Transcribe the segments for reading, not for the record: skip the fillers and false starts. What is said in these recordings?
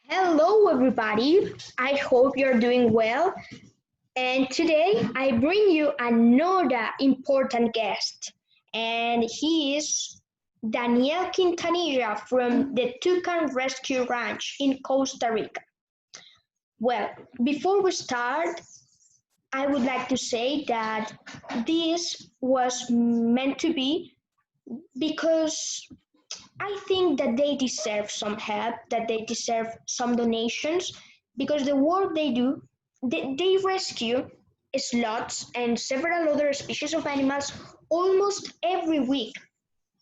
Hello, everybody. I hope you're doing well. And today I bring you another important guest, and he is Daniel Quintanilla from the Toucan Rescue Ranch in Costa Rica. Well, before we start, I would like to say that this was meant to be because I think that they deserve some help, that they deserve some donations, because the work they do, they rescue sloths and several other species of animals almost every week.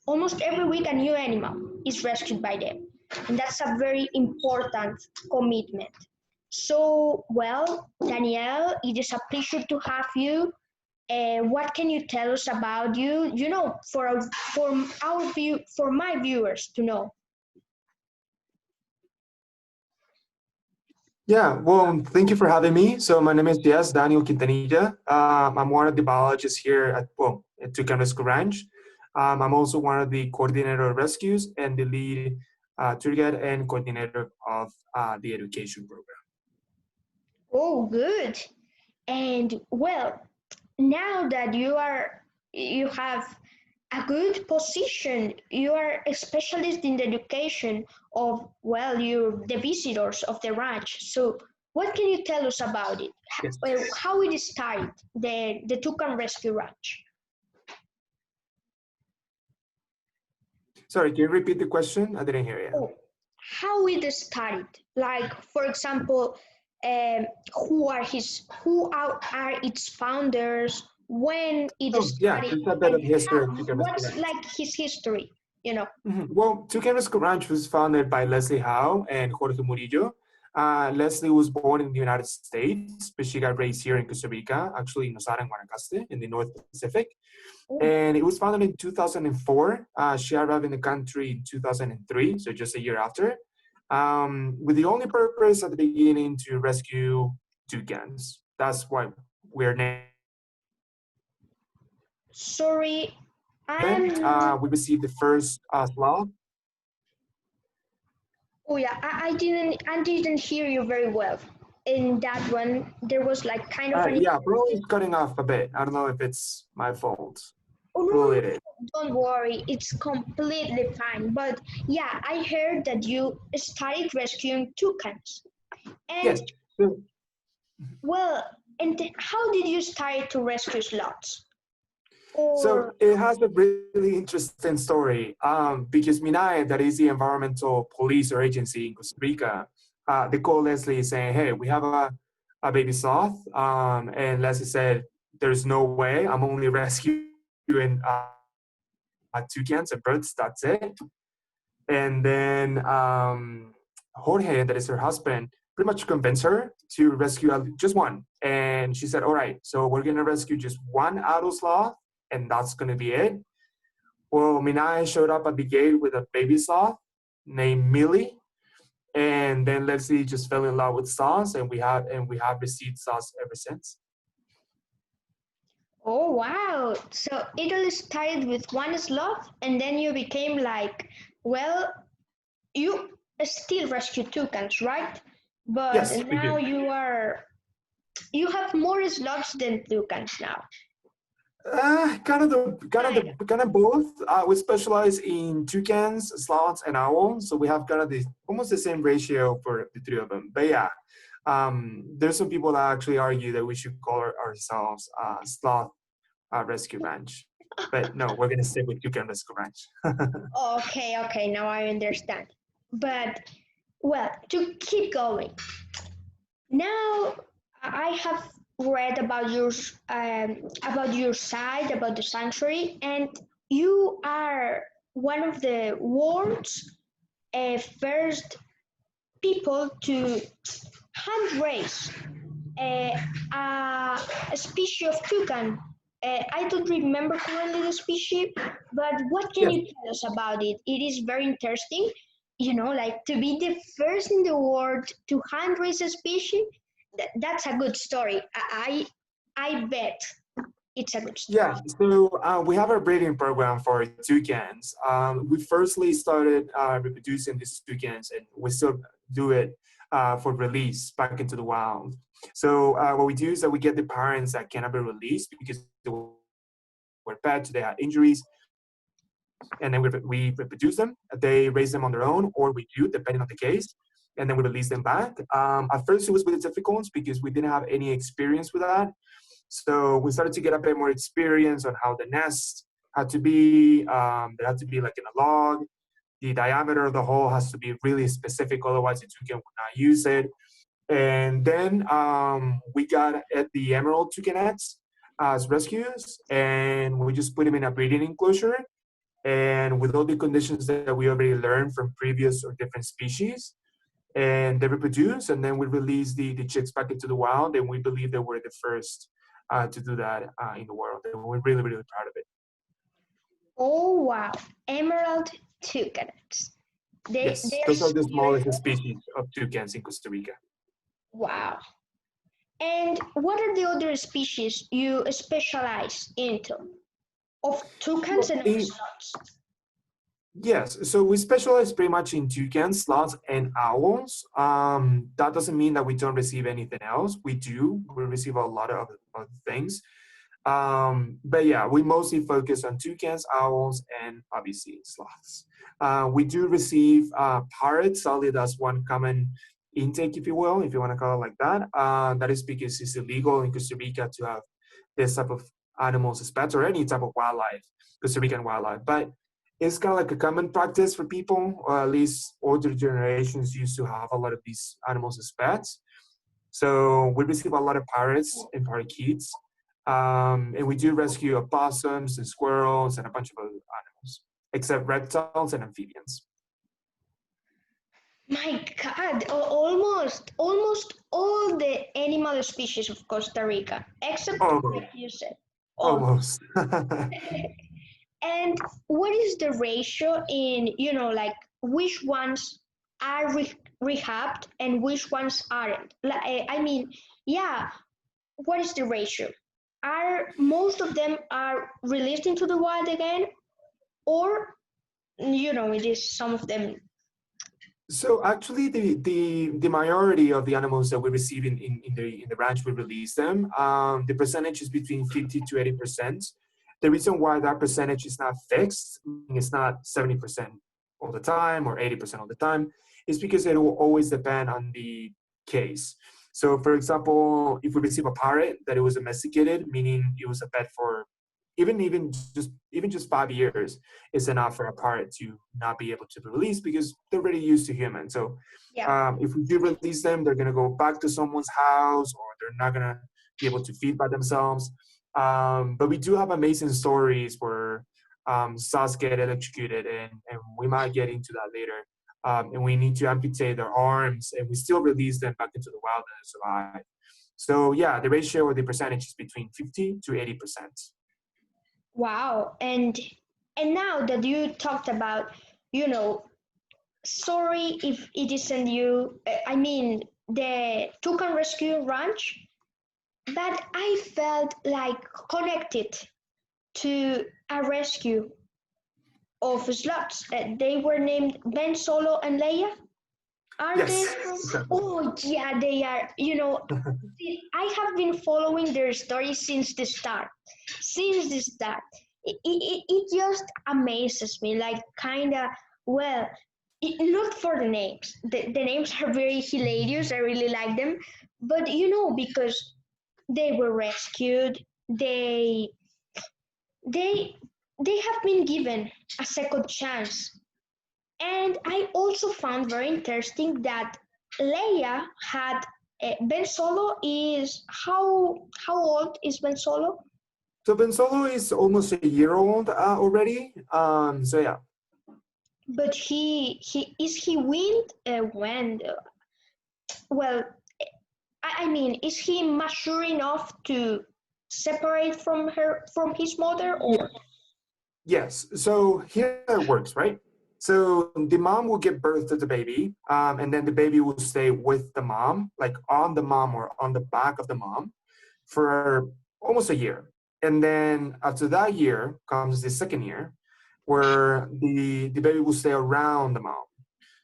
Almost every week, a new animal is rescued by them. And that's a very important commitment. So, well, Danielle, it is a pleasure to have you. What can you tell us about you? For my viewers to know. Yeah, well, thank you for having me. So my name is Daniel Quintanilla. I'm one of the biologists here at Toucan Rescue Ranch. I'm also one of the coordinator of rescues and the lead tour guide and coordinator of the education program. Oh, good. And well, now that you have a good position, you are a specialist in the education of you the visitors of the ranch. So what can you tell us about it? Yes. How it started, the Toucan Rescue Ranch? Sorry, can you repeat the question? I didn't hear you. Oh, how it started? Like, for example, who are its founders? When it Yeah, started? just a bit of history of Toucan Rescue What's Ranch. like his history? You know. Well, Toucan Rescue Ranch was founded by Leslie Howe and Jorge Murillo. Leslie was born in the United States, but she got raised here in Costa Rica, actually in Nosara and Guanacaste in the North Pacific. And it was founded in 2004. She arrived in the country in 2003, so just a year after, with the only purpose at the beginning to rescue toucans. That's why we're named. Sorry, We received the first sloth. Oh yeah, I didn't hear you very well. In that one, there was like kind of an. Yeah, probably it's cutting off a bit. I don't know if it's my fault. Oh no, no, Probably no, it is. don't worry, it's completely fine. But yeah, I heard that you started rescuing toucans, and Yes. So, well, and how did you start to rescue sloths? so Or it has a really interesting story because MINAE, that is the environmental police or agency in Costa Rica, they called Leslie saying, hey, we have a baby sloth. And Leslie said, there's no way, I'm only rescuing toucans and birds, that's it. And then Jorge, that is her husband, pretty much convinced her to rescue just one. And she said, all right, so we're going to rescue just one adult sloth, and that's going to be it. Well, Minai showed up at the gate with a baby sloth named Millie. And then Leslie just fell in love with sloths, and we have received sloths ever since. oh wow, so it all started with one sloth, and then you became like, well, you still rescue toucans, right? But Yes, we now do. you have more slots than toucans now. Kind of both. We specialize in toucans, sloths, and owls, so we have kind of almost the same ratio for the three of them. But yeah, there's some people that actually argue that we should call ourselves Sloth Rescue Ranch, but no, we're gonna stick with Toucan Rescue Ranch. Okay, okay, now I understand. But well, to keep going. Now I have read about your site, about the sanctuary, and you are one of the world's first people to hand raise uh, a species of toucan. I don't remember currently the species, but what can Yes. you tell us about it? It is very interesting, like to be the first in the world to hand raise a species. That's a good story. I bet. it's a good start. Yeah, so we have a breeding program for toucans. We firstly started reproducing these toucans, and we still do it for release back into the wild. So what we do is that we get the parents that cannot be released because they were pet, they had injuries, and then we reproduce them. They raise them on their own, or we do, depending on the case, and then we release them back. At first, it was really difficult because we didn't have any experience with that. So we started to get a bit more experience on how the nest had to be. There had to be like in a log. The diameter of the hole has to be really specific, otherwise the toucan would not use it. And then we got at the emerald toucanettes as rescues, and we just put them in a breeding enclosure. And with all the conditions that we already learned from previous or different species, and they reproduce, and then we release the chicks back into the wild, and we believe that we're the first to do that in the world, and we're really, really proud of it. Oh wow, emerald toucans. Yes, They are those are so the smallest beautiful. species of toucans in Costa Rica. Wow. And what are the other species you specialize into of toucans Well, and of sloths? yes, so we specialize pretty much in toucans, sloths, and owls. That doesn't mean that we don't receive anything else. We do. We receive a lot of other things. But yeah, we mostly focus on toucans, owls, and obviously sloths. We do receive parrots. Sadly, that's one common intake, if you will, if you want to call it like that. That is because it's illegal in Costa Rica to have this type of animals as pets or any type of wildlife, Costa Rican wildlife. But it's kind of like a common practice for people, or at least older generations used to have a lot of these animals as pets. So we receive a lot of parrots and parakeets. And we do rescue opossums and squirrels and a bunch of other animals, except reptiles and amphibians. My God, almost all the animal species of Costa Rica, except Almost. like you said, all. Almost. And what is the ratio in, like which ones are rehabbed and which ones aren't? I mean, yeah, what is the ratio? Are most of them are released into the wild again, or it is some of them? So actually, the majority of the animals that we receive in the ranch, we release them. The percentage is between 50 to 80%. The reason why that percentage is not fixed, meaning it's not 70% all the time or 80% all the time, is because it will always depend on the case. So, for example, if we receive a parrot that it was domesticated, meaning it was a pet for even just 5 years, is enough for a parrot to not be able to be released because they're already used to humans. So Yeah. if we do release them, they're gonna go back to someone's house, or they're not gonna be able to feed by themselves. But we do have amazing stories where saws get electrocuted, and we might get into that later. And we need to amputate their arms, and we still release them back into the wild and survive. So yeah, the ratio or the percentage is between 50 to 80%. Wow. And now that you talked about, you know, sorry if it isn't you, I mean the Toucan Rescue Ranch, but I felt like connected to a rescue of slots. They were named Ben Solo and Leia. Are they Yes, from? exactly. Oh yeah, they are. I have been following their story since the start. Since the start, it just amazes me. Like kinda, well, not for the names. The names are very hilarious. I really like them, but because they were rescued, they they have been given a second chance. And I also found very interesting that Leia had Ben Solo is how old is Ben Solo? So Ben Solo is almost a year old already. So yeah. But he weaned when well I mean is he mature enough to separate from his mother or Yes. So here it works, right? So the mom will give birth to the baby, and then the baby will stay with the mom, like on the mom or on the back of the mom, for almost a year. And then after that year comes the second year, where the baby will stay around the mom.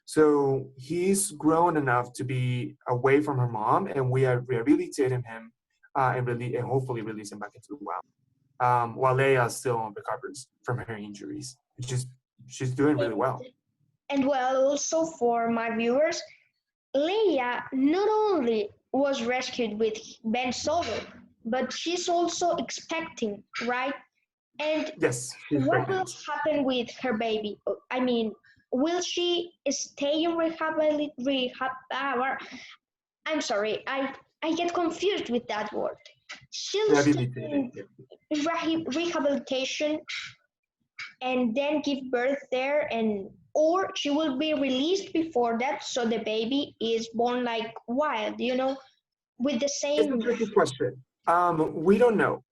So he's grown enough to be away from her mom, and we are rehabilitating him and hopefully release him back into the wild. While Leia still recovers from her injuries, which is she's doing really well. And well, also for my viewers, Leia not only was rescued with Ben Solo, but she's also expecting, right? And Yes, she's what will pregnant. happen with her baby? I mean, will she stay in I'm sorry, I get confused with that word. She'll stay Rehabilitated. in rehabilitation and then give birth there, and or she will be released before that, so the baby is born like wild, with the It's a same. tricky question. We don't know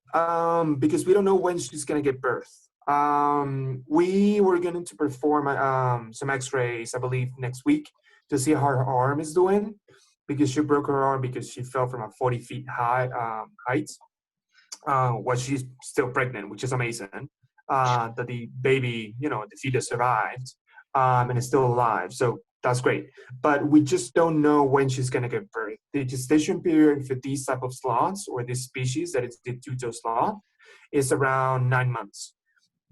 because we don't know when she's gonna give birth. We were going to perform some X-rays, I believe, next week to see how her arm is doing because she broke her arm because she fell from a 40 feet high height while she's still pregnant, which is amazing. That the baby, the fetus survived and is still alive. So that's great. But we just don't know when she's going to give birth. The gestation period for these type of sloths or this species, that is the two-toe sloth, is around 9 months.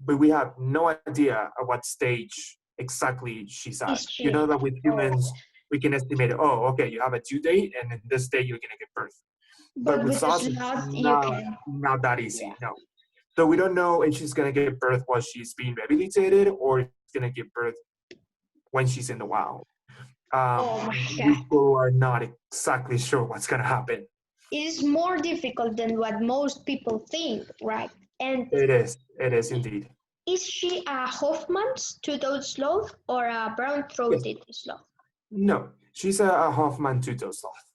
But we have no idea at what stage exactly she's at. Is You she? know that with Oh, humans, we can estimate, oh, okay, you have a due date, and in this day you're going to give birth. But but with with the SARS, it's sloth you can. not that Yeah. easy. No. So we don't know if she's gonna give birth while she's being rehabilitated or if she's gonna give birth when she's in the wild. Oh my We god, still are not exactly sure what's gonna happen. it is more difficult than what most people think, right? And It is. It is indeed. is she a Hoffman's two-toed sloth or a Yes. brown-throated sloth? No. She's a Hoffman two-toe sloth.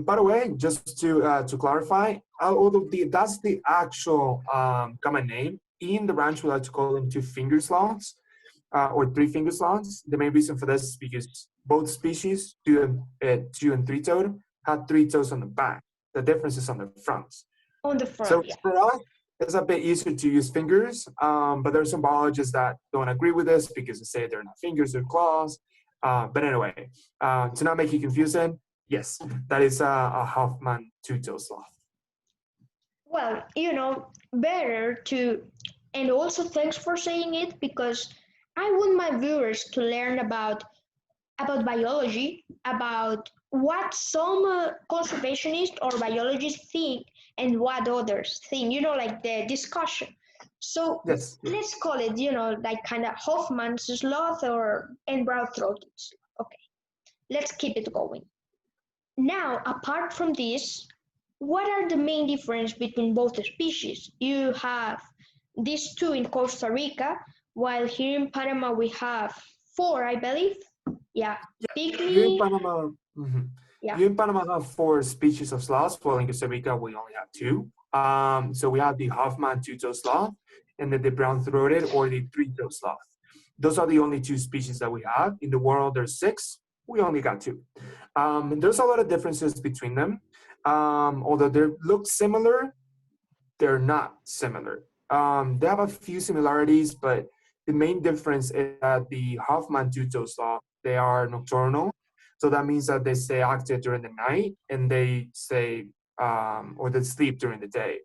By the way, just to clarify, although that's the actual common name in the ranch, we like to call them two-finger sloths. Or three-finger sloths. The main reason for this is because both species, two and three-toed, have three toes on the back. The difference is on the front. On the So front, yeah. for us, it's a bit easier to use fingers, but there are some biologists that don't agree with this because they say they're not fingers, they're claws. But anyway, to not make it confusing, yes, that is a Hoffman two-toe sloth. Well, better to, and also thanks for saying it, because I want my viewers to learn about biology, about what some conservationists or biologists think and what others think, like the discussion. So Yes. let's call it, like kind of Hoffman's sloth or and brown-throated. Okay, let's keep it going. Now, apart from this, what are the main difference between both species? You have these two in Costa Rica, while here in Panama we have four, I believe. Yeah, Here in pygmy. Panama, mhm. Yeah, Here in Panama have four species of sloths. While in Costa Rica, we only have two. So we have the Hoffman two-toe sloth and then the brown-throated or the three-toe sloth. Those are the only two species that we have. In the world, there's six. We only got two. And there's a lot of differences between them. Although they look similar, they're not similar. They have a few similarities, but the main difference is that the Hoffman two-toe sloth, they are nocturnal. So that means that they stay active during the night and they stay or they sleep during the day.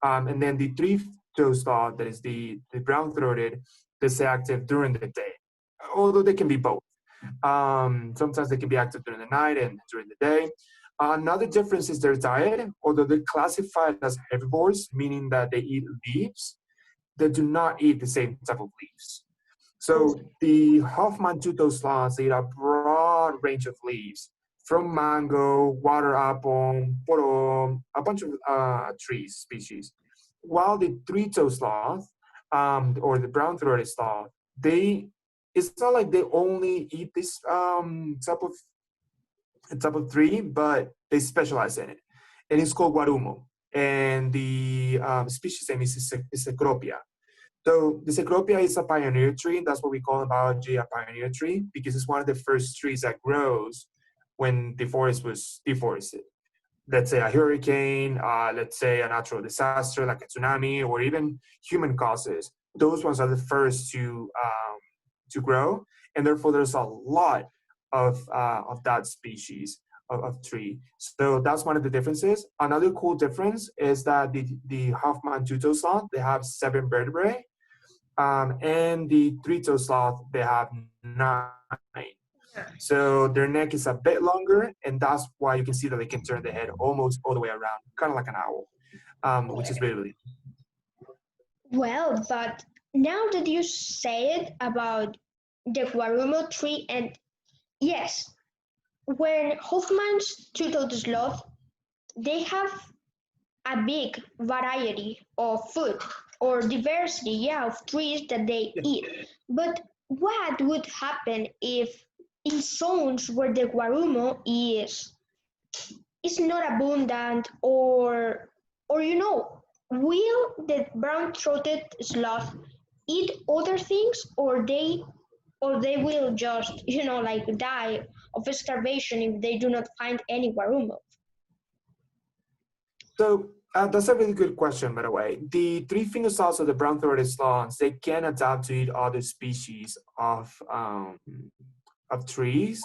And then the three-toe sloth, that is the brown-throated, they stay active during the day, although they can be both. Sometimes they can be active during the night and during the day. Another difference is their diet. Although they're classified as herbivores, meaning that they eat leaves, they do not eat the same type of leaves. So the Hoffman two-toe sloths eat a broad range of leaves, from mango, water apple, poro, a bunch of trees species. While the three-toe sloth, or the brown-throated sloth, they it's not like they only eat this type of tree, but they specialize in it. And it's called guarumo. And the species name is Cecropia. So the Cecropia is a pioneer tree. That's what we call in biology a pioneer tree because it's one of the first trees that grows when the forest was deforested. let's say a hurricane, let's say a natural disaster like a tsunami, or even human causes. Those ones are the first to grow, and therefore there's a lot of that species of tree. So that's one of the differences. Another cool difference is that the Hoffman two-toe sloth, they have 7 vertebrae, and the three-toe sloth, they have 9. So their neck is a bit longer, and that's why you can see that they can turn the head almost all the way around, kind of like an owl, which is really, really. Well, but now that you say it about the Guarumo tree, and yes, when Hoffman's two-toed sloth, they have a big variety of food or diversity, yeah, of trees that they Yeah. eat. But what would happen if in zones where the Guarumo is not abundant, or will the brown-throated sloth eat other things, or they will just like die of starvation if they do not find any Guarumo? So that's a really good question, by the way. The three-finger sloths of the brown-throated sloths, they can adapt to eat other species of trees,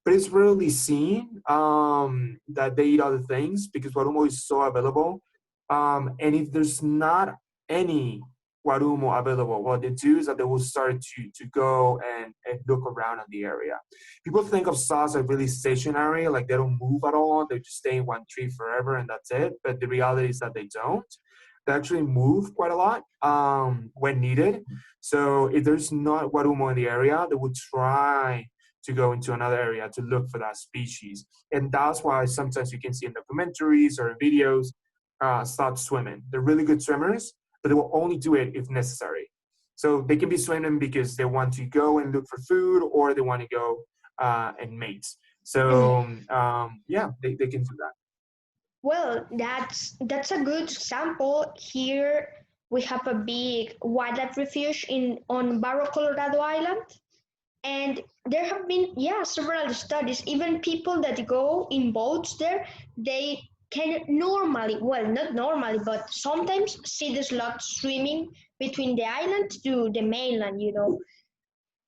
but it's rarely seen that they eat other things because guarumo is so available. And if there's not any guarumo available, what they do is that they will start to go and look around in the area. People think of sloths as really stationary, like they don't move at all, they just stay in one tree forever and that's it. But the reality is that they don't. They actually move quite a lot when needed. So if there's not guarumo in the area, they will try to go into another area to look for that species. And that's why sometimes you can see in documentaries or videos start swimming. They're really good swimmers, but they will only do it if necessary. So they can be swimming because they want to go and look for food, or they want to go and mate. So yeah, they can do that. Well, that's a good example. Here we have a big wildlife refuge in on Barro Colorado Island, and there have been, yeah, several studies. Even people that go in boats there, they can normally, well, not normally, but sometimes see the sloth swimming between the island to the mainland.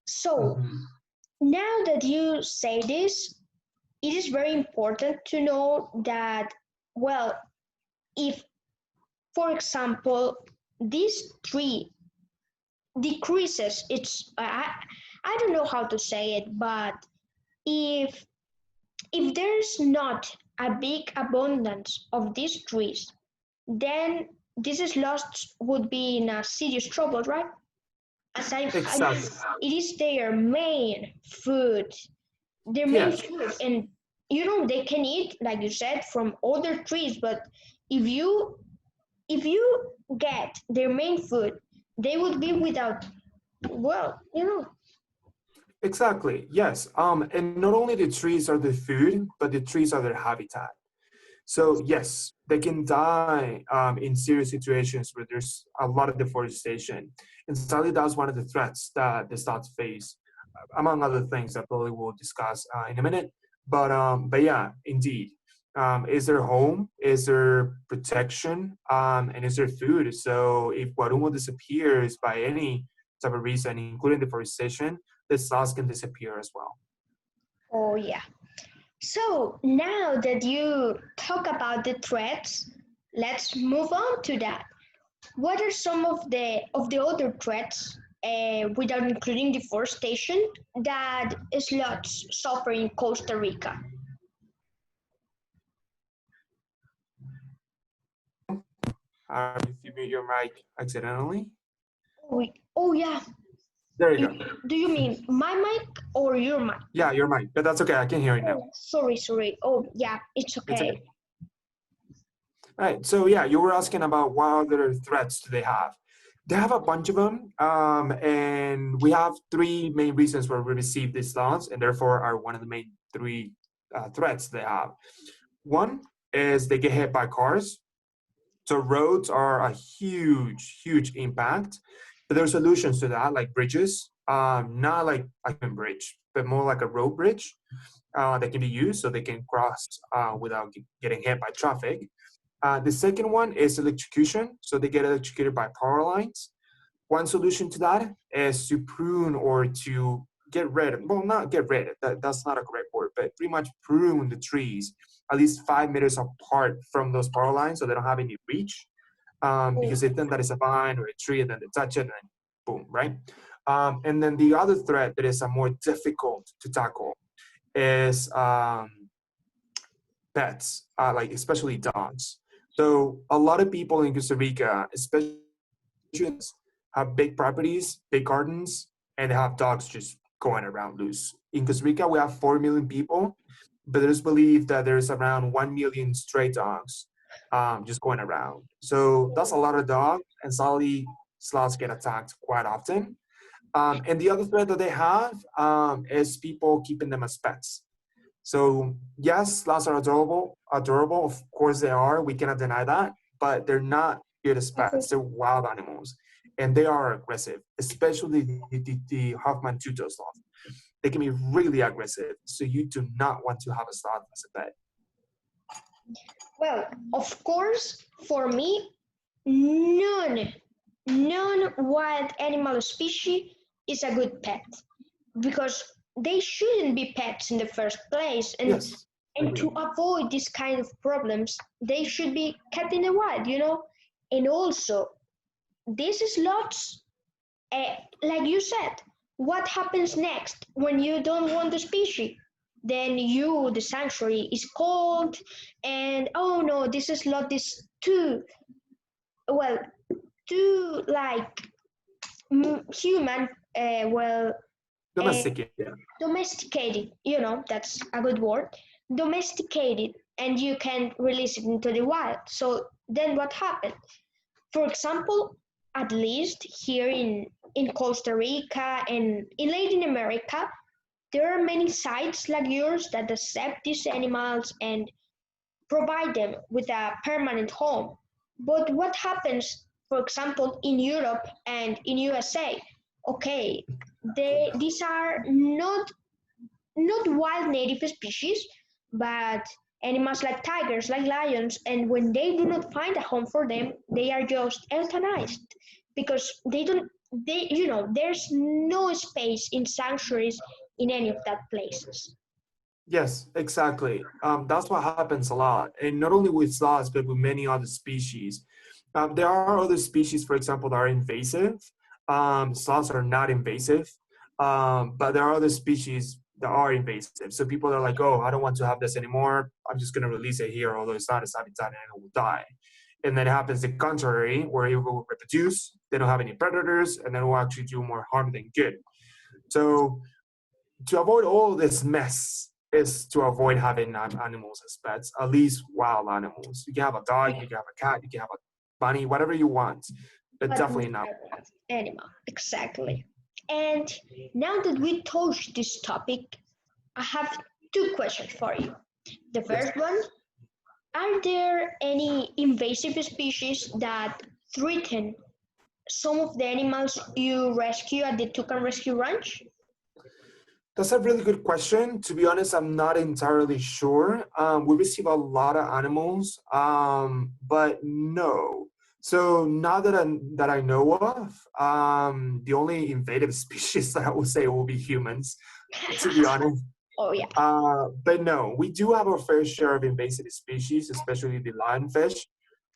So Mhm. now that you say this, it is very important to know that, well, if, for example, this tree decreases its, I don't know how to say it, but if there's not a big abundance of these trees, then this lost would be in a serious trouble, right? I mean, Exactly. it is their main food, Yes. and they can eat, like you said, from other trees. But if you get their main food, they would be without, well. Exactly. Yes. And not only the trees are the food, but the trees are their habitat. So yes, they can die in serious situations where there's a lot of deforestation. And sadly, that's one of the threats that the states face, among other things that probably we'll discuss in a minute. But yeah, indeed, is there home? Is there protection? And is there food? So if Guarumo disappears by any type of reason, including deforestation, the sloths can disappear as well. Oh yeah. So now that you talk about the threats, let's move on to that. What are some of the other threats, without including deforestation, that sloths suffer in Costa Rica? If you mute your mic accidentally, Oh yeah. there you You, go. do you mean my mic or your mic? Yeah, your mic, but that's okay. I can hear you now. Oh, sorry. Oh yeah, it's It's okay. okay. All right. So yeah, you were asking about what other threats do they have? They have a bunch of them, and we have 3 main reasons why we receive these laws, and therefore are one of the main 3 threats they have. One is they get hit by cars. So roads are a huge, huge impact. But there are solutions to that, like bridges, not like a human bridge, but more like a road bridge that can be used so they can cross without getting hit by traffic. The second one is electrocution. So they get electrocuted by power lines. One solution to that is to prune or to get rid of, well, not get rid of, that's not a correct word, but pretty much prune the trees at least 5 meters apart from those power lines so they don't have any reach. Because they think that it's a vine or a tree and then they touch it and then boom, right? And then the other threat that is a more difficult to tackle is pets, like especially dogs. So a lot of people in Costa Rica, especially have big properties, big gardens, and they have dogs just going around loose. In Costa Rica, we have 4 million people, but there's believed that there's around 1 million stray dogs just going around. So that's a lot of dogs, and sadly, sloths get attacked quite often. And the other threat that they have is people keeping them as pets. So yes, sloths are adorable. Adorable, of course they are. We cannot deny that, but they're not good as pets. They're wild animals, and they are aggressive, especially the Hoffman two-tailed sloth. They can be really aggressive. So you do not want to have a sloth as a pet. Well, of course, for me, none wild animal species is a good pet because they shouldn't be pets in the first place. Yes. And to avoid this kind of problems, they should be kept in the wild, you know? And also, this is lots, like you said, what happens next when you don't want the species? Then you, the sanctuary, is called, and oh no, this is not this too, well, too like human, Domestic, yeah. domesticated, you know, that's a good word, domesticated, and you can release it into the wild. So then what happened? For example, at least here in Costa Rica and in Latin America, there are many sites like yours that accept these animals and provide them with a permanent home. But what happens, for example, in Europe and in USA? Okay, these are not wild native species, but animals like tigers, like lions, and when they do not find a home for them, they are just euthanized because there's no space in sanctuaries in any of that places. Yes, exactly. That's what happens a lot. And not only with sloths, but with many other species. There are other species, for example, that are invasive. Sloths are not invasive, but there are other species that are invasive. So people are like, oh, I don't want to have this anymore. I'm just going to release it here, although it's not its habitat and it will die. And then it happens the contrary, where it will reproduce, they don't have any predators, and then it will actually do more harm than good. So to avoid all this mess is to avoid having animals as pets, at least wild animals. You can have a dog, you can have a cat, you can have a bunny, whatever you want, but definitely not animal. Exactly. And now that we touched this topic, I have two questions for you. The yes. first one, are there any invasive species that threaten some of the animals you rescue at the Toucan Rescue Ranch? That's a really good question. To be honest, I'm not entirely sure. We receive a lot of animals, but no. So not that I know of, the only invasive species that I would say will be humans, to be honest. Oh, yeah. But no, we do have our fair share of invasive species, especially the lionfish,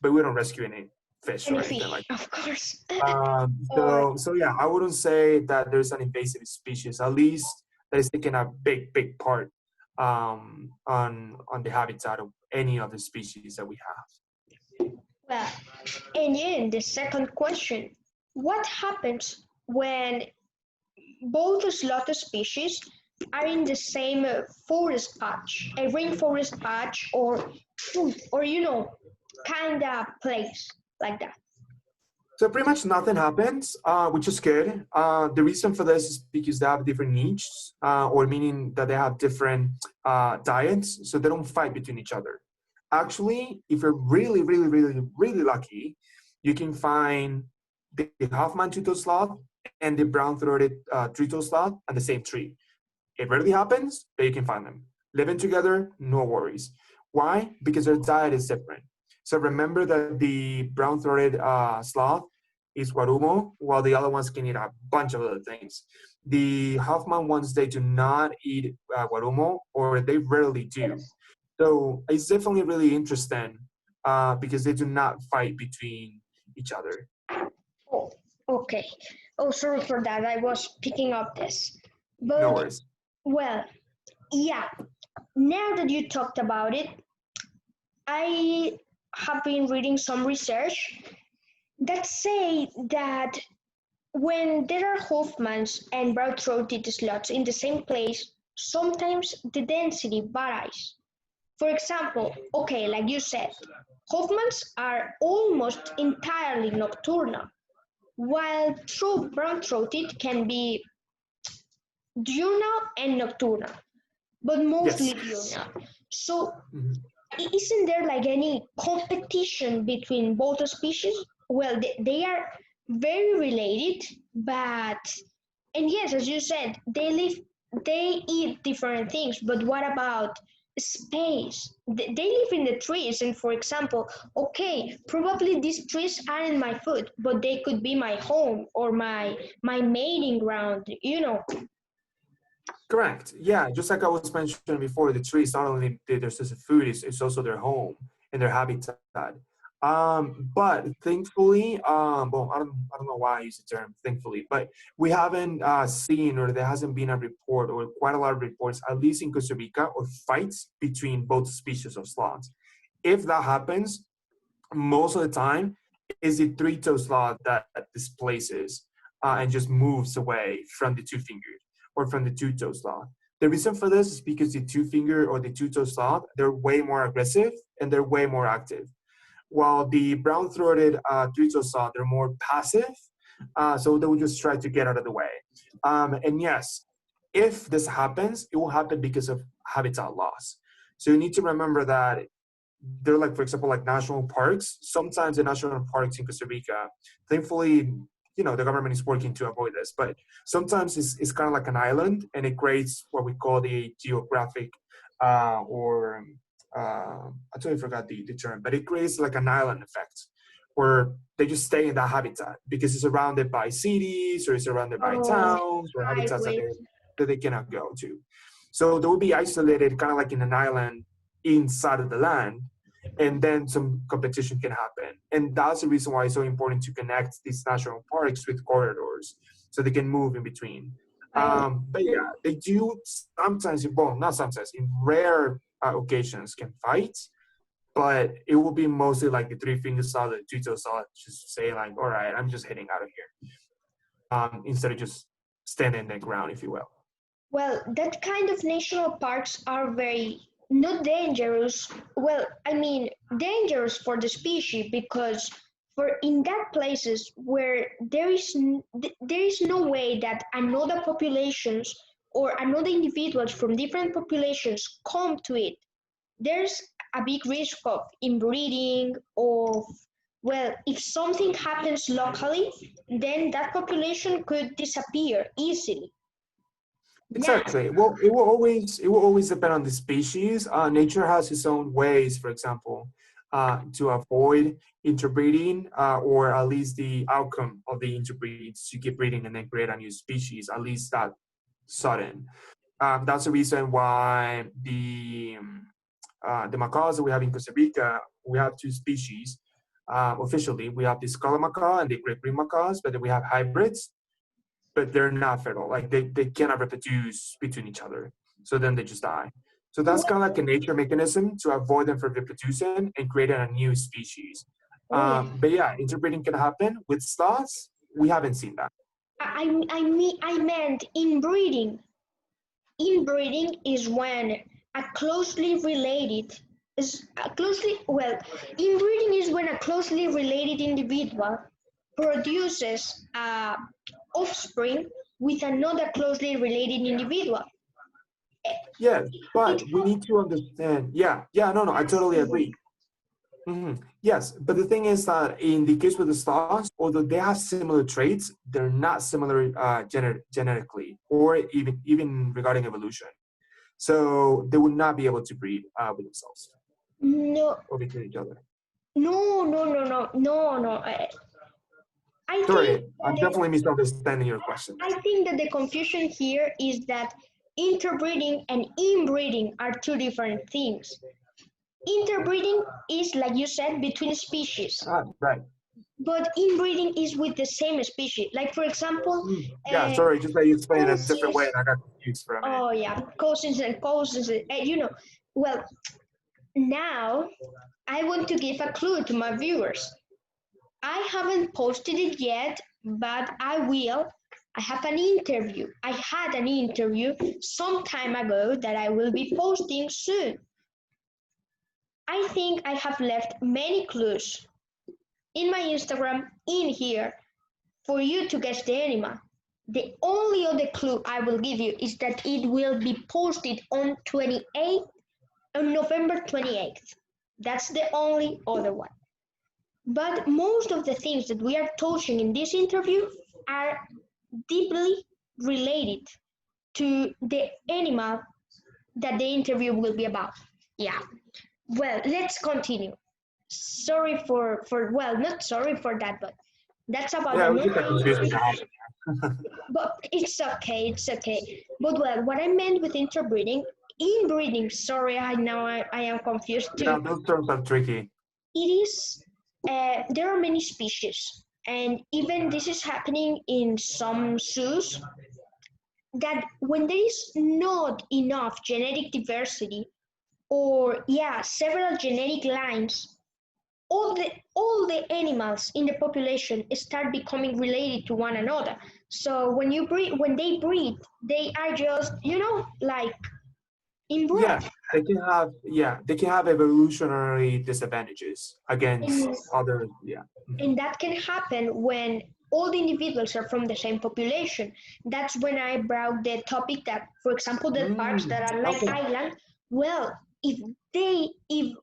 but we don't rescue any fish or Any anything fish, like of course. that. So yeah, I wouldn't say that there's an invasive species, at least that is taking a big part on the habitat of any other species that we have. Well, and then the second question, what happens when both slaughter species are in the same forest patch, a rainforest patch, or kind of place like that? So pretty much nothing happens, which is good. The reason for this is because they have different niches, or meaning that they have different diets, so they don't fight between each other. Actually, if you're really lucky, you can find the Hoffman two-toed sloth and the brown-throated three-toed sloth on the same tree. It rarely happens, but you can find them. Living together, no worries. Why? Because their diet is different. So remember that the brown-throated sloth is guarumo, while the other ones can eat a bunch of other things. The Hoffman ones, they do not eat guarumo, or they rarely do. Yes. So it's definitely really interesting because they do not fight between each other. Oh, okay. Oh, sorry for that. I was picking up this. No But, worries. well, yeah, now that you talked about it, I have been reading some research that say that when there are Hoffmans and broad-throated sloths in the same place, sometimes the density varies. For example, okay, like you said, Hoffmans are almost entirely nocturnal, while true brown-throated can be diurnal and nocturnal, but mostly Yes. diurnal. So Mhm. isn't there like any competition between both species? Well, they are very related, but and yes, as you said, they eat different things. But what about space? They live in the trees, and for example, okay, probably these trees aren't my food, but they could be my home or my mating ground. You know. Correct. Yeah, just like I was mentioning before, the trees not only their source of food, it's also their home and their habitat. But thankfully, well, I don't know why I use the term thankfully, but we haven't seen, or there hasn't been a report or quite a lot of reports, at least in Costa Rica, of fights between both species of sloths. If that happens, most of the time is the three-toed sloth that displaces and just moves away from the two-fingered or from the two-toed sloth. The reason for this is because the two-finger or the two-toed sloth, they're way more aggressive and they're way more active. While the brown-throated three-toed sloth, they're more passive, so they will just try to get out of the way. And yes, if this happens, it will happen because of habitat loss. So you need to remember that they're like, for example, like national parks. Sometimes the national parks in Costa Rica, thankfully, the government is working to avoid this, but sometimes it's kind of like an island and it creates what we call the geographic or I totally forgot the term, but it creates like an island effect where they just stay in that habitat because it's surrounded by cities or it's surrounded by Oh, towns or habitats that highway. they cannot go to. So they will be isolated kind of like in an island inside of the land, and then some competition can happen. And that's the reason why it's so important to connect these national parks with corridors so they can move in between. I But yeah, they do sometimes, well, not sometimes, in rare occasions can fight, but it will be mostly like the three-finger solid, two-toe solid, just say like, all right, I'm just heading out of here, instead of just standing in the ground, if you will. Well, that kind of national parks are very not dangerous. Well, I mean dangerous for the species because for in that places where there is no way that another populations or another individuals from different populations come to it. There's a big risk of inbreeding of well, if something happens locally, then that population could disappear easily. Now, Exactly. Well, it will always depend on the species. Nature has its own ways, for example, to avoid interbreeding, or at least the outcome of the interbreeding is to keep breeding and then create a new species, at least that sudden. That's the reason why the macaws that we have in Costa Rica, we have two species. Officially, we have the scarlet macaw and the great green macaws, but then we have hybrids, but they're not fertile. Like they cannot reproduce between each other. So then they just die. So that's kind of like a nature mechanism to avoid them from reproducing and creating a new species. oh yeah. But yeah, interbreeding can happen with sloths. We haven't seen that. I meant inbreeding. Inbreeding is when a closely related is a closely well. Inbreeding is when a closely related individual produces a offspring with another closely related individual. Yeah, It's but we need to understand. Yeah, no, I totally agree. Yes, but the thing is that in the case with the sloths, although they have similar traits, they're not similar genetically or even regarding evolution. So they would not be able to breed with themselves No, or between each other. no. I think Sorry, I'm that definitely misunderstanding your question. I think that the confusion here is that interbreeding and inbreeding are two different things. Interbreeding is, like you said, between species, Right. but inbreeding is with the same species. Like, for example, Yeah, uh, sorry, just that you explained it a different way cousins. and I got confused for a minute. Oh yeah, cousins and cousins. Well, now I want to give a clue to my viewers. I haven't posted it yet, but I will. I have an interview. I had an interview some time ago that I will be posting soon. I think I have left many clues in my Instagram, in here, for you to guess the animal. The only other clue I will give you is that it will be posted on November 28th. That's the only other one. But most of the things that we are touching in this interview are deeply related to the animal that the interview will be about. Yeah. Well, let's continue. Sorry for well, not sorry for that, but that's about Yeah, it was just a another confusion interview. that happened. But it's okay. But well, what I meant with interbreeding, inbreeding, sorry, I am confused Yeah, too. those terms are tricky. It is, there are many species, and even this is happening in some zoos, that when there is not enough genetic diversity, or yeah, several genetic lines, all the animals in the population start becoming related to one another. So when they breed, they are just like inbred. Yeah, they can have evolutionary disadvantages And, against other. Yeah. and that can happen when all the individuals are from the same population. That's when I brought the topic that, for example, the parks that are like Okay. island, well, if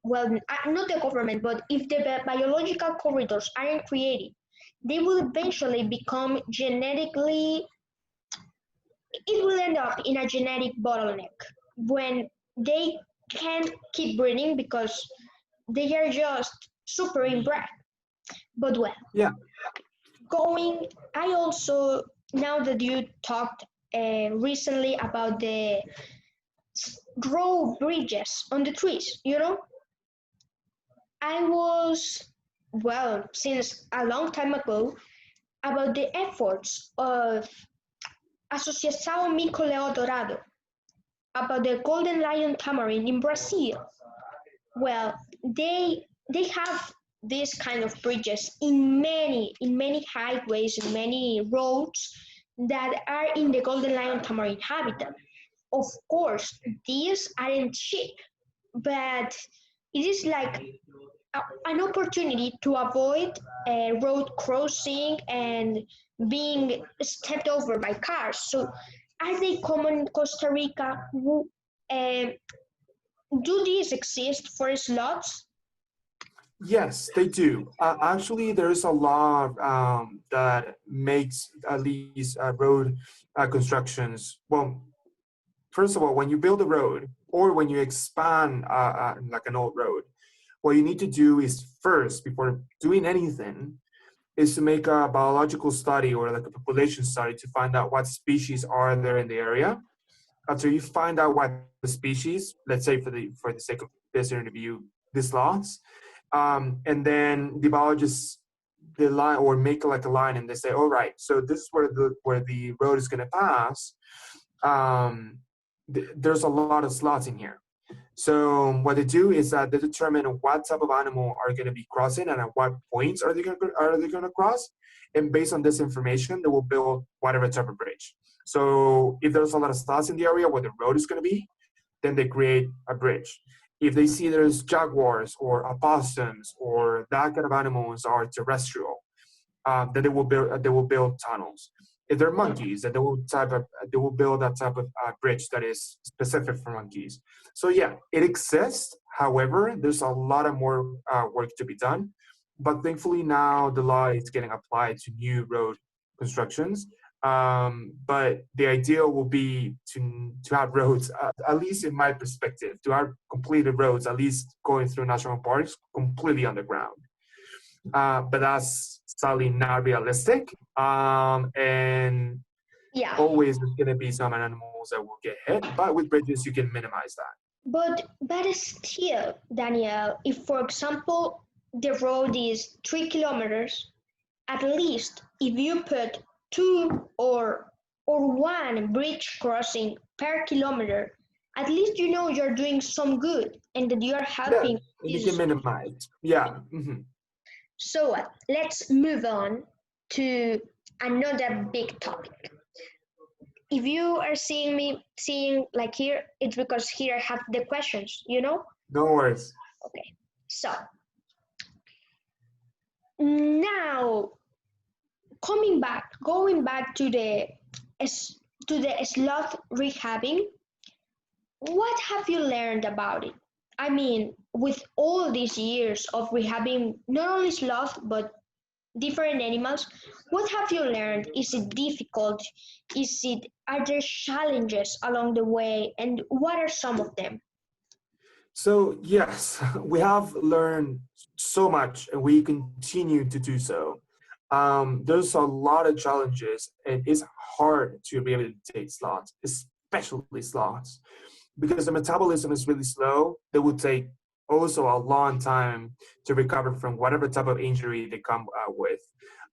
well, not the government, but if the biological corridors aren't created, they will eventually become genetically, it will end up in a genetic bottleneck when they can't keep breeding because they are just super inbred. But well, Yeah. going, I also, now that you talked recently about the grow bridges on the trees, I was, well, since a long time ago, about the efforts of Associação Mico-Leão Dourado, about the golden lion tamarin in Brazil. Well, they have this kind of bridges in many highways and many roads that are in the golden lion tamarin habitat. Of course, these aren't cheap, but it is like an opportunity to avoid road crossing and being stepped over by cars. So, are they common in Costa Rica? Uh, do these exist for slots? Yes, they do. Actually, there's a law that makes these road constructions. Well, first of all, when you build a road or when you expand like an old road, what you need to do is first, before doing anything, is to make a biological study or like a population study to find out what species are there in the area. After you find out what the species, let's say for the sake of this interview, these lots, and then the biologists the line or make like a line and they say, all right, so this is where the road is going to pass. There's a lot of slots in here. So what they do is that they determine what type of animal are going to be crossing and at what points are they going to cross, and based on this information, they will build whatever type of bridge. So if there's a lot of slots in the area where the road is going to be, then they create a bridge. If they see there's jaguars or opossums or that kind of animals are terrestrial, then they will build tunnels. If they're monkeys, then they will build that type of bridge that is specific for monkeys. So yeah, it exists. However, there's a lot of more work to be done. But thankfully now the law is getting applied to new road constructions. But the ideal will be to have roads, at least in my perspective, to have completed roads, at least going through national parks, completely underground. But that's sadly not realistic. And Yeah, always there's going to be some animals that will get hit. But with bridges, you can minimize that. but still, Daniel, if for example the road is 3 kilometers, at least if you put two or one bridge crossing per kilometer, at least you know you're doing some good and that you're Yeah, helping and you can this. minimize. Yeah. Hmm. So let's move on to another big topic. If you are seeing like here, it's because here I have the questions, you know? No worries. Okay. So now going back to the sloth rehabbing, what have you learned about it? I mean, with all these years of rehabbing not only sloth but different animals, what have you learned? Is it difficult? Are there challenges along the way, and what are some of them? So yes, we have learned so much, and we continue to do so. There's a lot of challenges, and it's hard to rehabilitate sloths, especially sloths, because the metabolism is really slow. They will take also a long time to recover from whatever type of injury they come out with,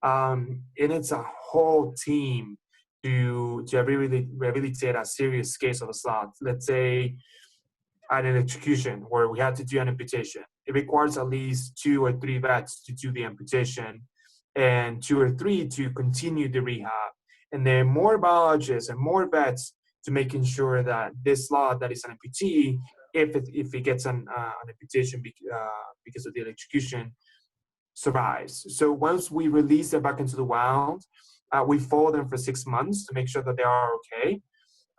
and it's a whole team to rehabilitate a serious case of a sloth. Let's say at an execution where we had to do an amputation. It requires at least 2 or 3 vets to do the amputation and 2 or 3 to continue the rehab. And there are more biologists and more vets to making sure that this lot that is an amputee, if it gets an amputation because of the electrocution, survives. So once we release them back into the wild, we follow them for 6 months to make sure that they are okay.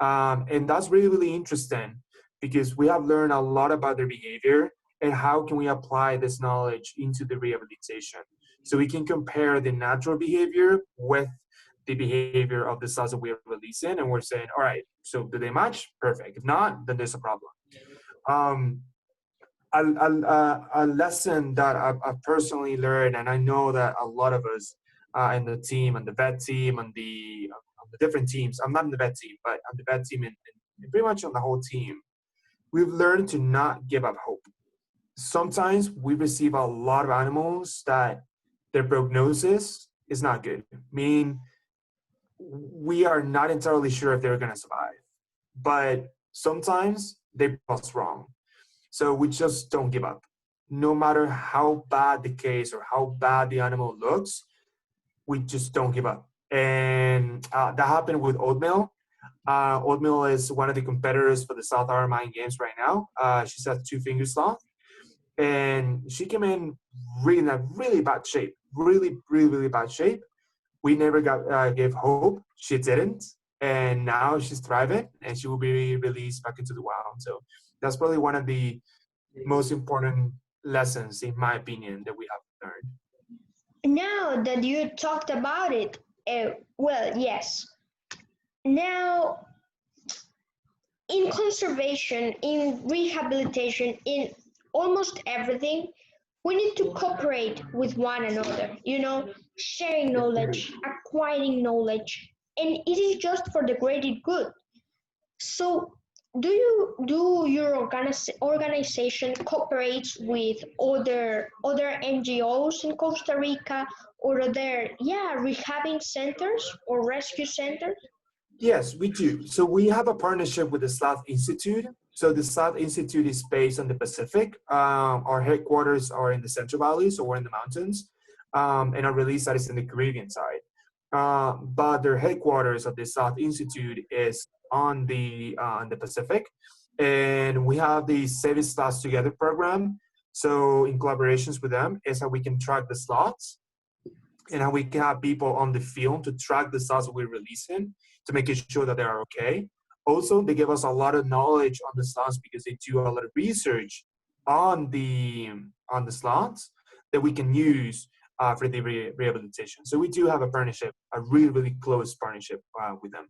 And that's really, really interesting because we have learned a lot about their behavior and how can we apply this knowledge into the rehabilitation. So we can compare the natural behavior with the behavior of the cells that we are releasing, and we're saying, all right, so do they match? Perfect. If not, then there's a problem. Um, a lesson that I personally learned, and I know that a lot of us in the team, on the vet team, on the different teams. I'm not in the vet team, but on the vet team and pretty much on the whole team, we've learned to not give up hope. Sometimes we receive a lot of animals that their prognosis is not good, meaning we are not entirely sure if they're going to survive. But sometimes they prove us wrong. So we just don't give up. No matter how bad the case or how bad the animal looks, we just don't give up. And that happened with Oatmeal. Oatmeal is one of the competitors for the South Armine Games right now. She's a two-finger sloth, and she came in really in a really bad shape, really, really, really bad shape. We never gave hope. She didn't, and now she's thriving, and she will be released back into the wild. So that's probably one of the most important lessons, in my opinion, that we have learned. Now that you talked about it, well, yes. Now, in conservation, in rehabilitation, in almost everything, we need to cooperate with one another, sharing Yes, knowledge, acquiring knowledge, and it is just for the greater good. So, do your organization cooperates with other NGOs in Costa Rica or other rehabbing centers or rescue centers? yes, we do. So we have a partnership with the Sloth Institute. So the Sloth Institute is based on the Pacific. Our headquarters are in the Central Valley, so we're in the mountains, and our release site is in the Caribbean side. But their headquarters of the Sloth Institute is on the Pacific, and we have the Save Sloths Together program. So in collaborations with them is how we can track the sloths and how we can have people on the field to track the slots we're releasing to make sure that they are okay. Also, they give us a lot of knowledge on the slots because they do a lot of research on the slots that we can use for the rehabilitation. So we do have a partnership, a really, really close partnership with them.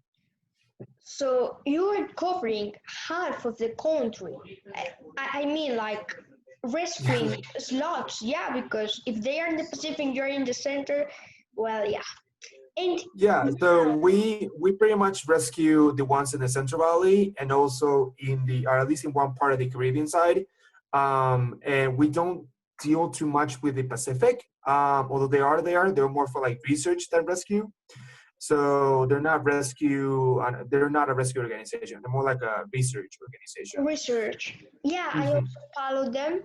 So you are covering half of the country. I mean, like rescuing sloths, yeah, because if they are in the Pacific, you're in the center. Well, yeah. And Yeah, so we pretty much rescue the ones in the Central Valley and also in the, or at least in one part of the Caribbean side. And we don't deal too much with the Pacific, although they're more for like research than rescue. So they're not a rescue organization. They're more like a research organization. research, yeah, I Hmm. also follow them.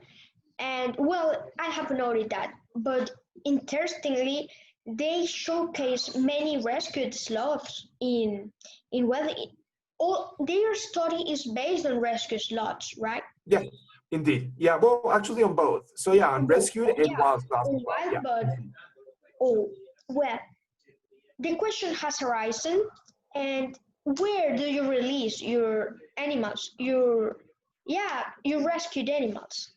And well, I have noted that. But interestingly, they showcase many rescued sloths in well, all their study is based on rescue sloths, right? Yeah, indeed. Yeah, well, actually on both. So yeah, on On both. rescued Oh and yeah, wild sloths as on well. wild, Yeah. but Mhm. oh well. The question has arisen, and where do you release your animals? Your rescued animals.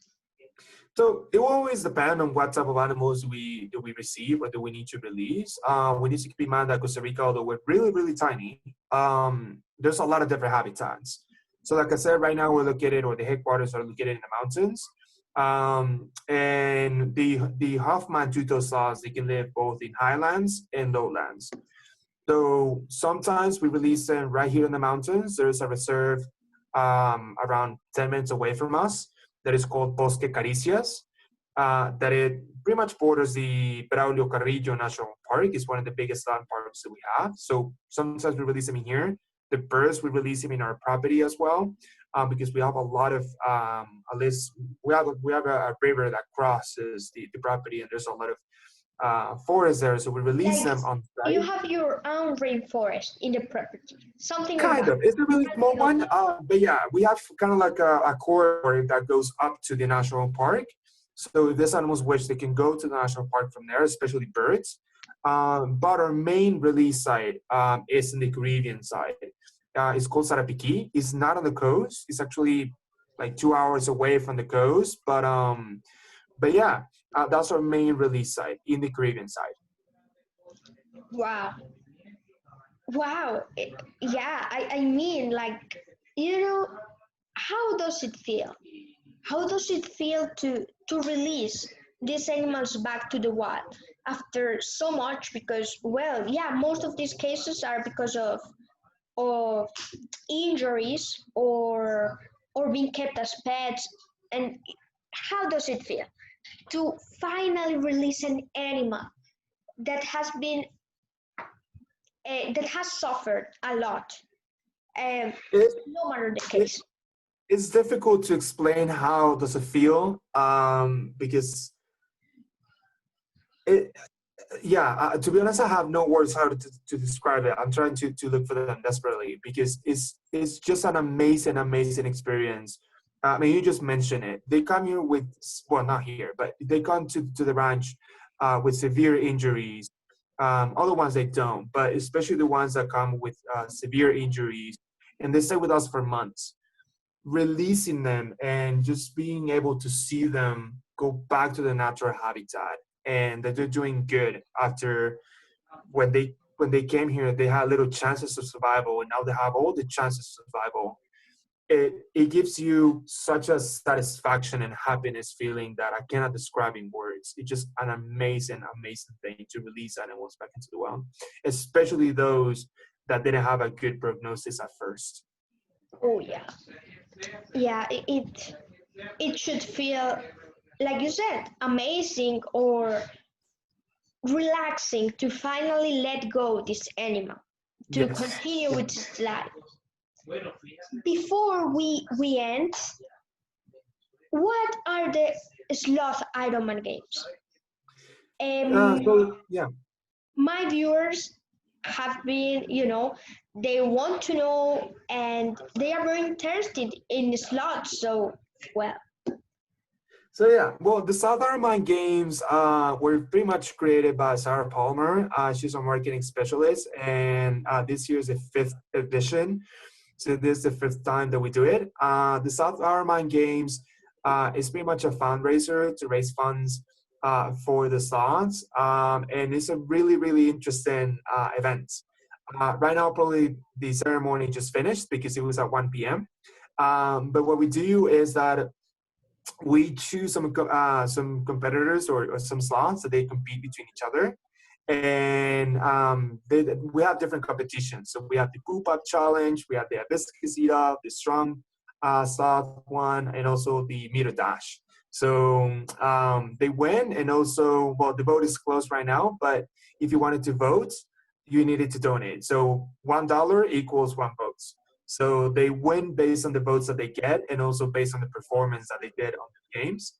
So it will always depend on what type of animals we receive or that we need to release. We need to keep in mind that Costa Rica, although we're really, really tiny, there's a lot of different habitats. So like I said, right now we're located, or the headquarters are located in the mountains. And the Hoffman two-toe sloths, they can live both in highlands and lowlands. So sometimes we release them right here in the mountains. There is a reserve around 10 minutes away from us that is called Bosque Caricias. That it pretty much borders the Braulio Carrillo National Park. It's one of the biggest land parks that we have. So sometimes we release them in here. The birds, we release them in our property as well, because we have a lot of at least we have a river that crosses the property, and there's a lot of forest there. So we release Like them on you site. have your own rainforest in the property, something like Kind that. of. It's a really small one, but yeah, we have kind of like a corridor that goes up to the national park. So if these animals wish, they can go to the national park from there, especially birds. But our main release site is in the Caribbean side. It's called Sarapiquí. It's not on the coast. It's actually like 2 hours away from the coast. But yeah, that's our main release site in the Caribbean side. Wow, wow. Yeah, I mean, like, you know, how does it feel? How does it feel to release these animals back to the wild after so much? Because, well, yeah, most of these cases are because of injuries or being kept as pets. And how does it feel to finally release an animal that has been that has suffered a lot, um, It, no matter the it, case? it's difficult to explain how does it feel, because it, yeah, to be honest, I have no words how to describe it. I'm trying to look for them desperately because it's just an amazing, amazing experience. I mean, you just mentioned it. They come here with, well, not here, but they come to the ranch with severe injuries. Other ones they don't, but especially the ones that come with severe injuries, and they stay with us for months. Releasing them and just being able to see them go back to the natural habitat, and that they're doing good after when they came here, they had little chances of survival, and now they have all the chances of survival. It gives you such a satisfaction and happiness feeling that I cannot describe in words. It's just an amazing, amazing thing to release animals back into the wild, especially those that didn't have a good prognosis at first. Oh yeah, yeah. It should feel like you said, amazing or relaxing to finally let go this animal to Yes. continue with its life. Before we end, what are the sloth Ironman games? Um, So yeah. my viewers have been, they want to know and they are very interested in sloths. So, well, So yeah, well, the South Armine Games were pretty much created by Sarah Palmer. She's a marketing specialist, and this year is the fifth edition. So this is the fifth time that we do it. The South Armine Games is pretty much a fundraiser to raise funds for the sloths, and it's a really, really interesting event. Right now, probably the ceremony just finished because it was at 1 p.m. But what we do is that we choose some competitors or some slots that they compete between each other, and we have different competitions. So we have the poop up challenge, we have the hibiscus eat up, the strong slot one, and also the meter dash. So they win, and also, well, the vote is closed right now, but if you wanted to vote, you needed to donate. So $1 equals one vote. So they win based on the votes that they get, and also based on the performance that they did on the games.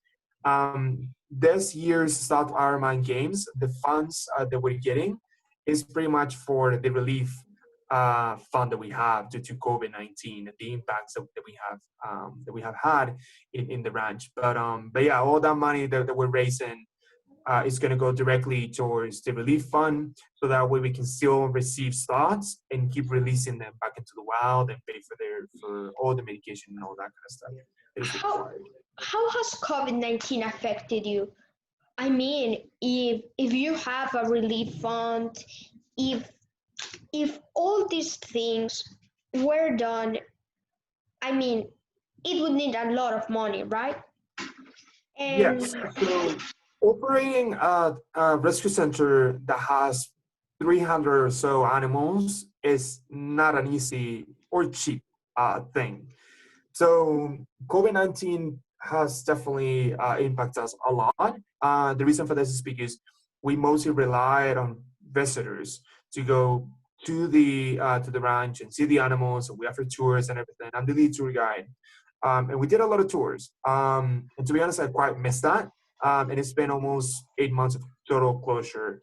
This year's South Armine Games, the funds that we're getting is pretty much for the relief fund that we have due to COVID-19, the impacts that we have had in the ranch. But yeah, all that money that we're raising is going to go directly towards the relief fund, so that way we can still receive slots and keep releasing them back into the wild and pay for all the medication and all that kind of stuff that is How required. how has COVID-19 affected you? I mean, if you have a relief fund, if if all these things were done, I mean, it would need a lot of money, right? And Yes. So operating a rescue center that has 300 or so animals is not an easy or cheap thing. So COVID-19 has definitely impacted us a lot. The reason for this is because we mostly relied on visitors to go to the ranch and see the animals. And we offer tours and everything. I'm the lead tour guide, and we did a lot of tours. And to be honest, I quite missed that. And it's been almost 8 months of total closure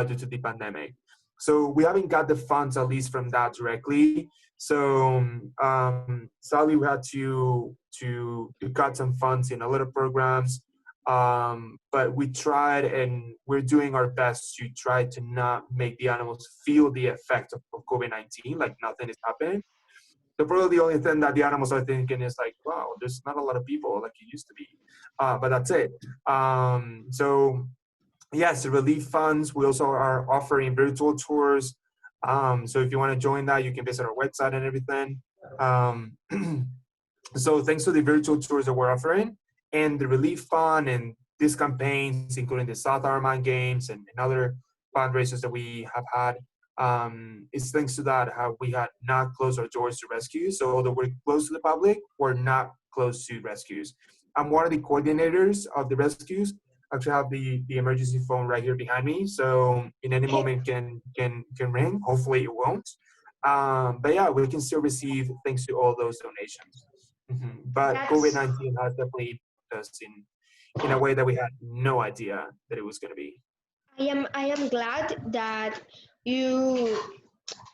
due to the pandemic. So we haven't got the funds, at least from that directly. So sadly, we had to cut some funds in a lot of programs, but we tried, and we're doing our best to try to not make the animals feel the effect of COVID-19, like nothing is happening. So probably the only thing that the animals are thinking is like, wow, there's not a lot of people like it used to be, but that's it. So yes, the relief funds. We also are offering virtual tours. So if you want to join that, you can visit our website and everything. Um, so thanks to the virtual tours that we're offering and the relief fund and these campaigns, including the South Armine Games and other fundraisers that we have had, it's thanks to that how we had not closed our doors to rescues. So although we're close to the public, we're not close to rescues. I'm one of the coordinators of the rescues. Actually have the emergency phone right here behind me, so in any moment can ring. Hopefully it won't. But yeah, we can still receive thanks to all those donations. But that's COVID-19 has definitely hit us in a way that we had no idea that it was going to be. I am glad that you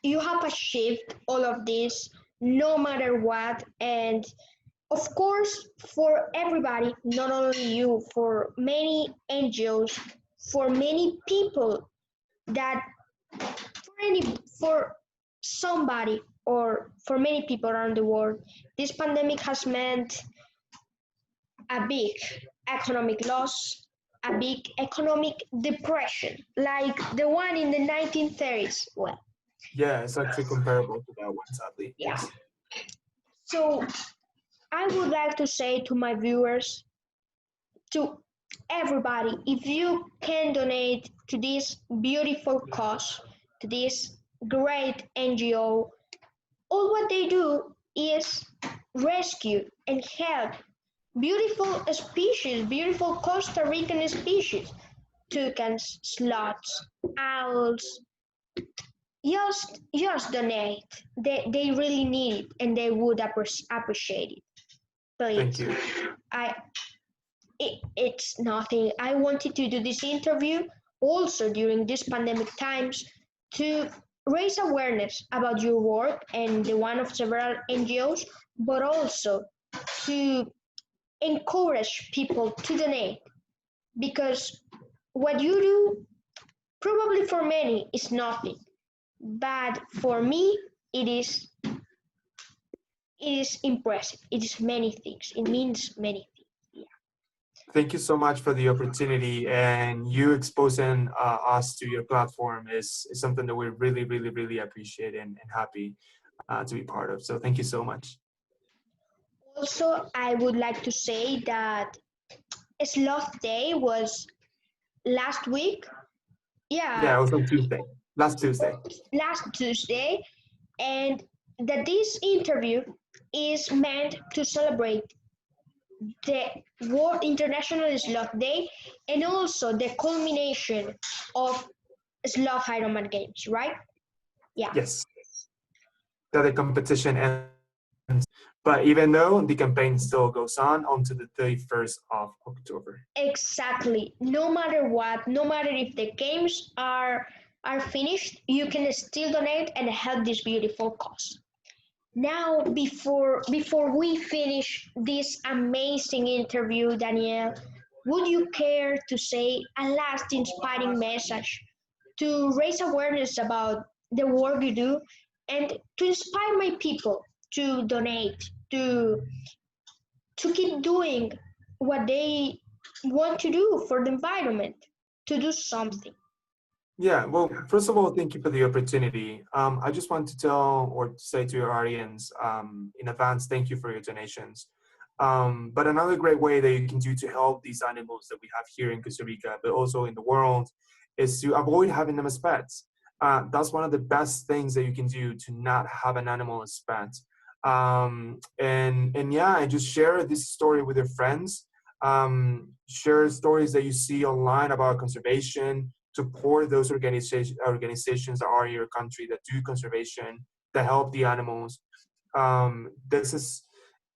you have achieved all of this no matter what. And of course, for everybody, not only you, for many NGOs, for many people, that for somebody or for many people around the world, this pandemic has meant a big economic loss, a big economic depression, like the one in the 1930s. Well, Yeah, it's actually comparable to that one, sadly. yeah. Yes. So I would like to say to my viewers, to everybody, if you can donate to this beautiful cause, to this great NGO, all what they do is rescue and help beautiful species, beautiful Costa Rican species, toucans, sloths, owls. Just donate. They really need it and they would appreciate it. Thank Please. you. I it's nothing. I wanted to do this interview also during these pandemic times to raise awareness about your work and the one of several NGOs, but also to encourage people to donate, because what you do probably for many is nothing, but for me it is impressive. It is many things. It means many things. Yeah. Thank you so much for the opportunity, and you exposing us to your platform is something that we really, really, really appreciate and happy to be part of. So thank you so much. Also, I would like to say that Sloth Day was last week. Yeah, Yeah, it was on Tuesday, last Tuesday. last Tuesday, and that this interview is meant to celebrate the World International Sloth Day and also the culmination of Sloth Ironman Games, right? Yeah. Yes, that the competition ends, but even though the campaign still goes on until the 31st of October. Exactly. No matter what, no matter if the games are finished, you can still donate and help this beautiful cause. Now, before we finish this amazing interview, Danielle, would you care to say a last inspiring message to raise awareness about the work you do and to inspire my people to donate, to keep doing what they want to do for the environment, to do something? Yeah, well, first of all, thank you for the opportunity. I just want to tell or say to your audience in advance, thank you for your donations. But another great way that you can do to help these animals that we have here in Costa Rica, but also in the world, is to avoid having them as pets. That's one of the best things that you can do to not have an animal as pet. And yeah, and just share this story with your friends. Share stories that you see online about conservation, support those organizations that are in your country that do conservation, that help the animals. This is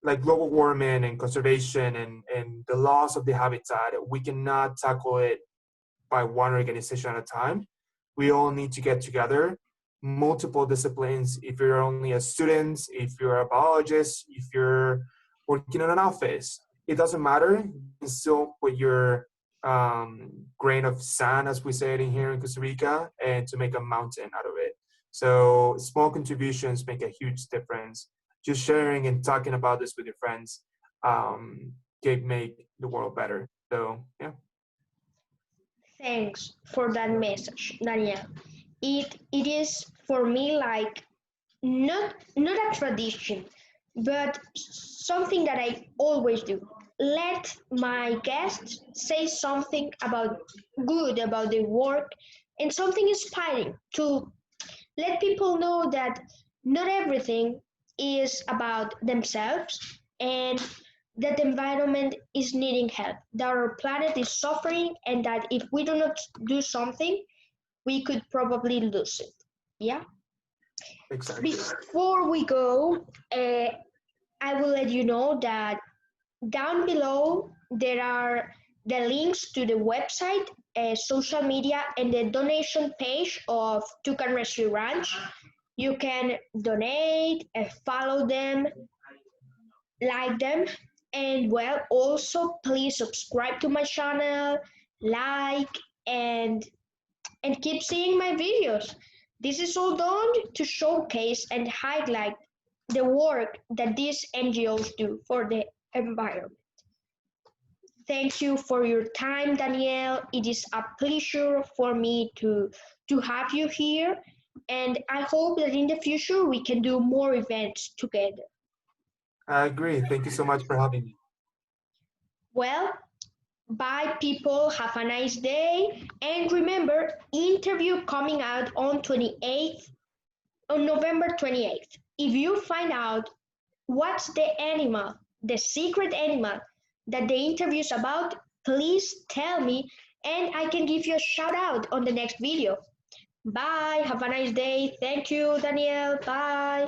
like global warming and conservation and the loss of the habitat. We cannot tackle it by one organization at a time. We all need to get together, multiple disciplines. If you're only a student, if you're a biologist, if you're working in an office, it doesn't matter. You can still put your grain of sand, as we say it in here in Costa Rica, and to make a mountain out of it. So small contributions make a huge difference. Just sharing and talking about this with your friends can make the world better. So yeah. Thanks for that message, Danielle. It is for me like not a tradition, but something that I always do. Let my guests say something about good about their work and something inspiring to let people know that not everything is about themselves and that the environment is needing help, that our planet is suffering, and that if we do not do something, we could probably lose it. Yeah. Exactly. Before we go, I will let you know that down below there are the links to the website, social media, and the donation page of Toucan Rescue Ranch. You can donate, follow them, like them, and well, also please subscribe to my channel, like, and keep seeing my videos. This is all done to showcase and highlight the work that these NGOs do for the environment. Thank you for your time, Danielle. It is a pleasure for me to have you here, and I hope that in the future we can do more events together. I agree. Thank you so much for having me. Well, bye, people. Have a nice day. And remember, interview coming out on 28th, on November 28th. If you find out what's the animal, the secret animal that the interview is about, please tell me and I can give you a shout out on the next video. Bye. Have a nice day. Thank you, Danielle. Bye.